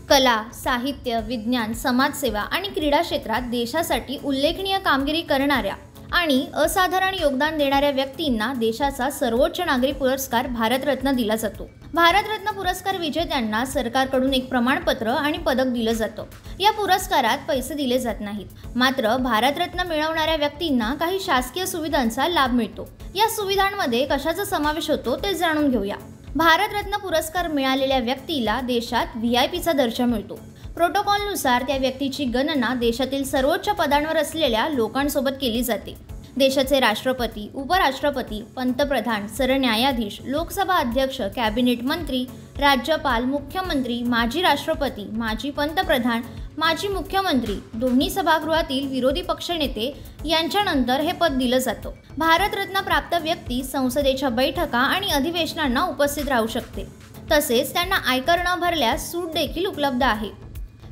कला, साहित्य, विज्ञान, समाजसेवा आणि क्रीडा क्षेत्रात देशासाठी उल्लेखनीय कामगिरी करणाऱ्या आणि असाधारण योगदान देणाऱ्या व्यक्तींना देशाचा सर्वोच्च नागरी पुरस्कार भारतरत्न दिला जातो। भारतरत्न पुरस्कार विजेत्यांना सरकारकडून एक प्रमाणपत्र आणि पदक दिलं जातं। या पुरस्कारात पैसे दिले जात नाहीत। मात्र भारतरत्न मिळवणाऱ्या व्यक्तींना काही शासकीय सुविधांचा लाभ मिळतो। या सुविधांमध्ये कशाचा समावेश होतो ते जाणून घेऊया। भारतरत्न पुरस्कार मिळालेल्या व्यक्तीला देशात व्हीआयपीचा दर्जा मिळतो। प्रोटोकॉलनुसार त्या व्यक्तीची गणना देशातील सर्वोच्च पदांवर असलेल्या लोकांसोबत केली जाते। देशाचे राष्ट्रपती, उपराष्ट्रपती, पंतप्रधान, सरन्यायाधीश, लोकसभा अध्यक्ष, कॅबिनेट मंत्री, राज्यपाल, मुख्यमंत्री, माजी राष्ट्रपती, माजी पंतप्रधान, माजी मुख्यमंत्री, दोन्ही सभागृहातील विरोधी पक्षनेते यांच्यानंतर हे पद दिलं जातं। भारतरत्न प्राप्त व्यक्ती संसदेच्या बैठका आणि अधिवेशनांना उपस्थित राहू शकते। तसेच त्यांना आयकर न भरल्यास सूट देखील उपलब्ध आहे।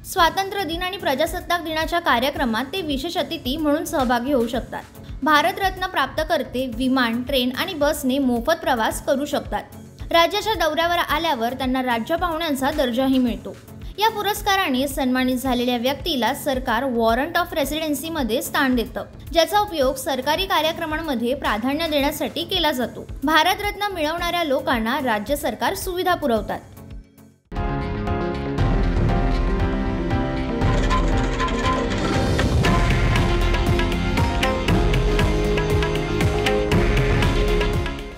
स्वातंत्र्य दिन आणि प्रजासत्ताक दिनाच्या कार्यक्रमात ते विशेष अतिथी म्हणून सहभागी होऊ शकतात। भारतरत्न प्राप्तकर्ते विमान, ट्रेन आणि बसने मोफत प्रवास करू शकतात। राज्याच्या दौऱ्यावर आल्यावर त्यांना राज्य पाहुण्यांचा दर्जाही मिळतो। या पुरस्काराने सन्मानित झालेल्या व्यक्तीला सरकार वॉरंट ऑफ रेसिडेन्सीमध्ये स्थान देतं, ज्याचा उपयोग सरकारी कार्यक्रमांमध्ये प्राधान्य देण्यासाठी केला जातो। भारतरत्न मिळवणाऱ्या लोकांना राज्य सरकार सुविधा पुरवतात।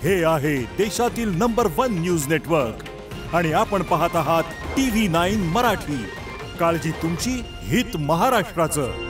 हे आहे देशातील नंबर 1 न्यूज नेटवर्क आणि आपण पाहत आहात TV9 मराठी। काळजी तुमची, हित महाराष्ट्राचं।